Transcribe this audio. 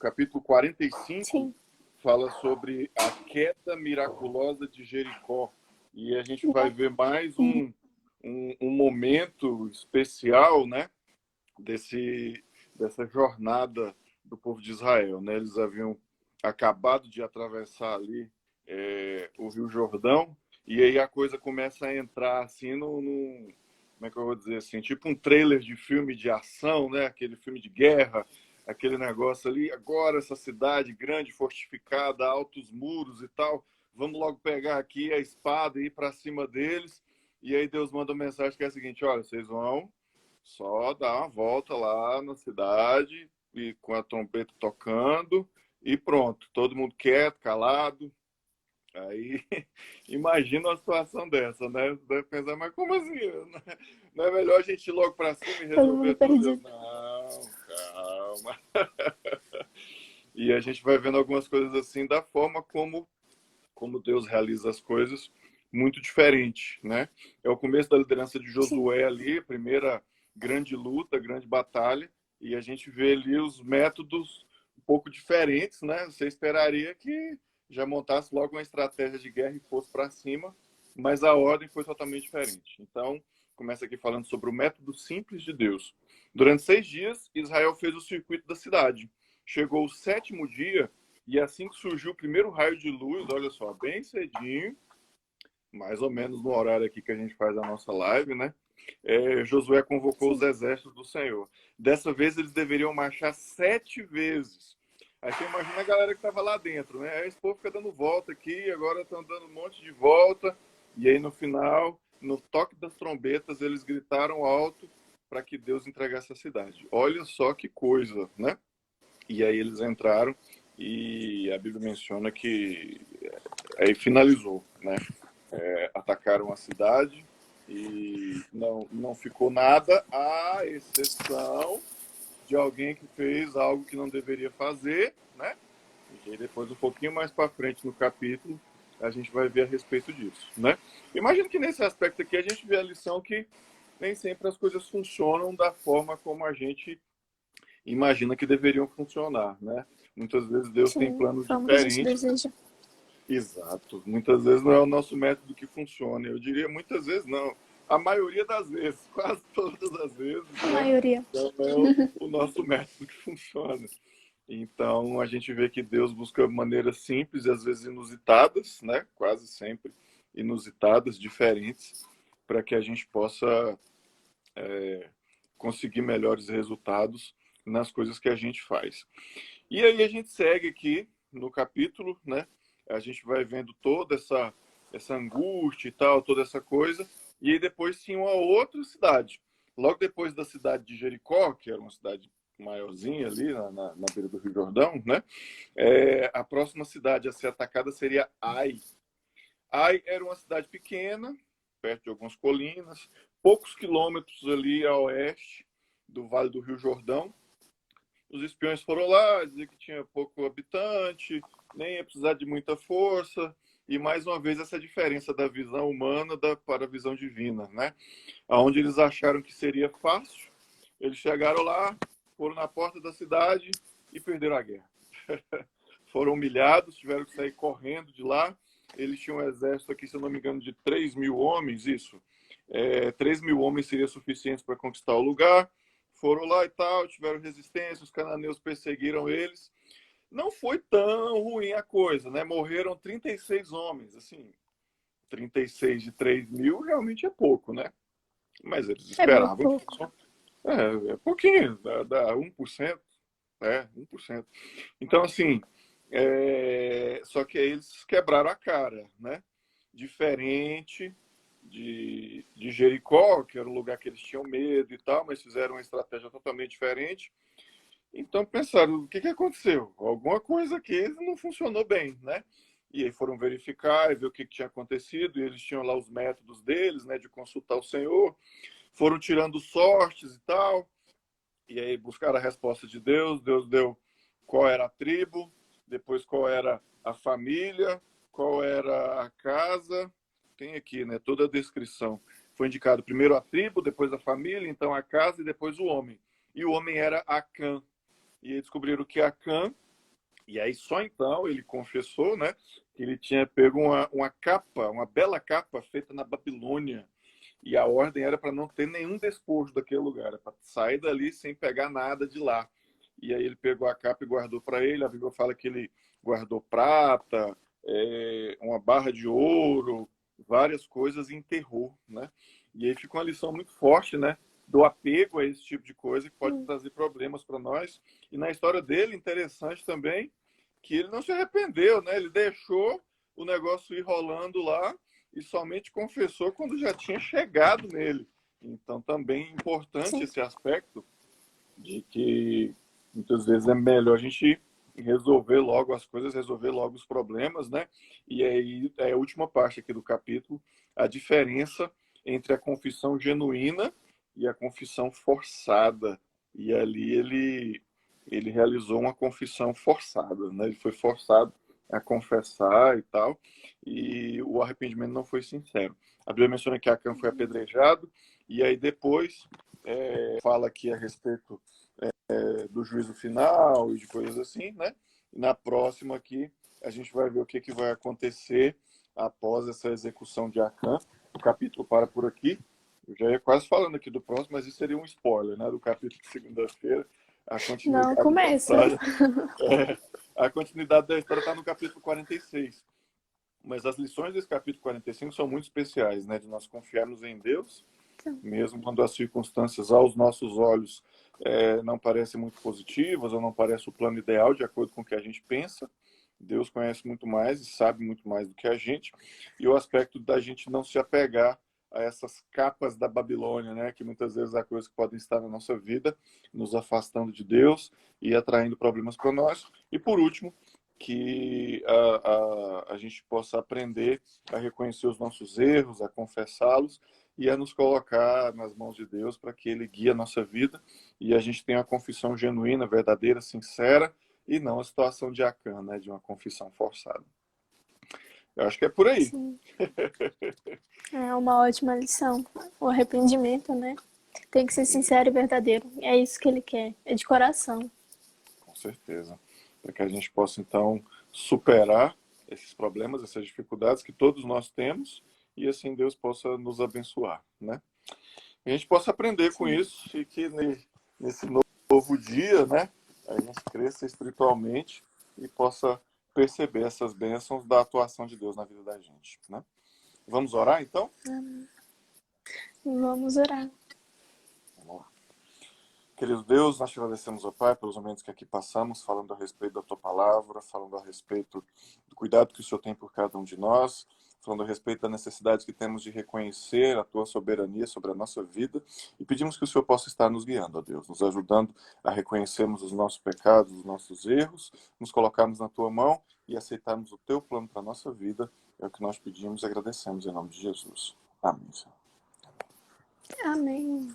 capítulo 45 Sim. fala sobre a queda miraculosa de Jericó. E a gente vai ver mais um momento especial, né, dessa jornada do povo de Israel, né? Eles haviam acabado de atravessar ali o Rio Jordão, e aí a coisa começa a entrar assim como é que eu vou dizer assim, tipo um trailer de filme de ação, né? Aquele filme de guerra, aquele negócio ali, agora essa cidade grande, fortificada, altos muros e tal, vamos logo pegar aqui a espada e ir para cima deles. E aí Deus manda uma mensagem que é a seguinte: olha, vocês vão só dar uma volta lá na cidade e com a trombeta tocando e pronto, todo mundo quieto, calado. Aí imagina uma situação dessa, né? Você deve pensar, mas como assim? Não é melhor a gente ir logo para cima e Todo mundo resolver tudo? perdido. Não, calma. E a gente vai vendo algumas coisas assim da forma como Deus realiza as coisas, muito diferente, né? É o começo da liderança de Sim. Josué ali, a primeira grande luta, grande batalha, e a gente vê ali os métodos um pouco diferentes, né? Você esperaria que já montasse logo uma estratégia de guerra e fosse para cima, mas a ordem foi totalmente diferente. Então, começa aqui falando sobre o método simples de Deus. Durante 6 dias, Israel fez o circuito da cidade. Chegou o 7º dia, e assim que surgiu o primeiro raio de luz, olha só, bem cedinho, mais ou menos no horário aqui que a gente faz a nossa live, né? Josué convocou os Sim. exércitos do Senhor. Dessa vez eles deveriam marchar 7 vezes. Aí você imagina a galera que estava lá dentro, né? Aí esse povo fica dando volta aqui, agora estão dando um monte de volta. E aí no final, no toque das trombetas, eles gritaram alto para que Deus entregasse a cidade. Olha só que coisa, né? E aí eles entraram e a Bíblia menciona que aí finalizou, né? Atacaram a cidade e não ficou nada, à exceção de alguém que fez algo que não deveria fazer, né? E aí depois, um pouquinho mais para frente no capítulo, a gente vai ver a respeito disso, né? Imagino que nesse aspecto aqui a gente vê a lição que nem sempre as coisas funcionam da forma como a gente imagina que deveriam funcionar, né? Muitas vezes Deus tem Sim. planos Como que a gente diferentes. deseja. Exato. Muitas vezes não é o nosso método que funciona. Eu diria muitas vezes não. A maioria das vezes, quase todas as vezes, A né? maioria. Não é o nosso método que funciona. Então a gente vê que Deus busca maneiras simples e às vezes inusitadas, né? Quase sempre inusitadas, diferentes, para que a gente possa conseguir melhores resultados nas coisas que a gente faz. E aí a gente segue aqui no capítulo, né? A gente vai vendo toda essa angústia e tal, toda essa coisa. E aí depois tinha uma outra cidade. Logo depois da cidade de Jericó, que era uma cidade maiorzinha ali na beira do Rio Jordão, né? A próxima cidade a ser atacada seria Ai. Ai era uma cidade pequena, perto de algumas colinas, poucos quilômetros ali a oeste do Vale do Rio Jordão. Os espiões foram lá, dizer que tinha pouco habitante, nem ia precisar de muita força, e mais uma vez essa diferença da visão humana para a visão divina, né? Aonde eles acharam que seria fácil, eles chegaram lá, foram na porta da cidade e perderam a guerra. Foram humilhados, tiveram que sair correndo de lá. Eles tinham um exército aqui, se eu não me engano, de 3.000 homens, isso. 3.000 homens seria suficiente para conquistar o lugar. Foram lá e tal, tiveram resistência, os cananeus perseguiram eles. Não foi tão ruim a coisa, né? Morreram 36 homens, assim, 36 de 3.000 realmente é pouco, né? Mas eles É muito esperavam que pouco. fosse. É pouquinho, dá 1%, 1%. Então, assim, só que aí eles quebraram a cara, né? Diferente de Jericó, que era um lugar que eles tinham medo e tal, mas fizeram uma estratégia totalmente diferente. Então pensaram, o que aconteceu? Alguma coisa aqui não funcionou bem, né? E aí foram verificar e ver o que tinha acontecido, e eles tinham lá os métodos deles, né, de consultar o Senhor. Foram tirando sortes e tal, e aí buscaram a resposta de Deus. Deus deu qual era a tribo, depois qual era a família, qual era a casa. Tem aqui, né, toda a descrição. Foi indicado primeiro a tribo, depois a família, então a casa e depois o homem. E o homem era Acã. E aí descobriram que Acã E aí só então ele confessou, né, que ele tinha pego uma capa, uma bela capa feita na Babilônia. E a ordem era para não ter nenhum despojo daquele lugar, para sair dali sem pegar nada de lá. E aí ele pegou a capa e guardou para ele. A Bíblia fala que ele guardou prata, uma barra de ouro, várias coisas e enterrou, né? E aí fica uma lição muito forte, né? Do apego a esse tipo de coisa que pode trazer problemas para nós. E na história dele, interessante também, que ele não se arrependeu, né? Ele deixou o negócio ir rolando lá e somente confessou quando já tinha chegado nele. Então, também é importante Sim. esse aspecto de que muitas vezes é melhor a gente resolver logo as coisas, resolver logo os problemas, né? E aí é a última parte aqui do capítulo, a diferença entre a confissão genuína e a confissão forçada. E ali ele realizou uma confissão forçada, né? Ele foi forçado a confessar e tal, e o arrependimento não foi sincero. A Bíblia menciona que Acã foi apedrejado, e aí depois fala aqui a respeito do juízo final e de coisas assim, né? E na próxima aqui a gente vai ver o que, que vai acontecer após essa execução de Acã. O capítulo para por aqui. Eu já ia quase falando aqui do próximo, mas isso seria um spoiler, né? Do capítulo de segunda-feira. A Não continuidade da começa. história. A continuidade da história está no capítulo 46. Mas as lições desse capítulo 45 são muito especiais, né? De nós confiarmos em Deus, mesmo quando as circunstâncias aos nossos olhos não parecem muito positivas ou não parece o plano ideal de acordo com o que a gente pensa. Deus conhece muito mais e sabe muito mais do que a gente. E o aspecto da gente não se apegar a essas capas da Babilônia, né? Que muitas vezes há coisas que podem estar na nossa vida, nos afastando de Deus e atraindo problemas para nós. E por último, que a gente possa aprender a reconhecer os nossos erros, a confessá-los e a nos colocar nas mãos de Deus para que Ele guie a nossa vida e a gente tenha uma confissão genuína, verdadeira, sincera e não a situação de Acã, né, de uma confissão forçada. Eu acho que é por aí. Sim. É uma ótima lição. O arrependimento, né? Tem que ser sincero e verdadeiro. É isso que ele quer. É de coração. Com certeza. Para que a gente possa, então, superar esses problemas, essas dificuldades que todos nós temos e assim Deus possa nos abençoar, né? E a gente possa aprender com Sim. isso e que nesse novo dia, né, a gente cresça espiritualmente e possa perceber essas bênçãos da atuação de Deus na vida da gente, né? Vamos orar, então? Vamos orar. Vamos lá. Querido Deus, nós te agradecemos, ó Pai, pelos momentos que aqui passamos, falando a respeito da Tua palavra, falando a respeito do cuidado que o Senhor tem por cada um de nós, falando a respeito da necessidade que temos de reconhecer a Tua soberania sobre a nossa vida e pedimos que o Senhor possa estar nos guiando, ó Deus, nos ajudando a reconhecermos os nossos pecados, os nossos erros, nos colocarmos na Tua mão e aceitarmos o Teu plano para a nossa vida. É o que nós pedimos e agradecemos em nome de Jesus. Amém, Senhor. Amém.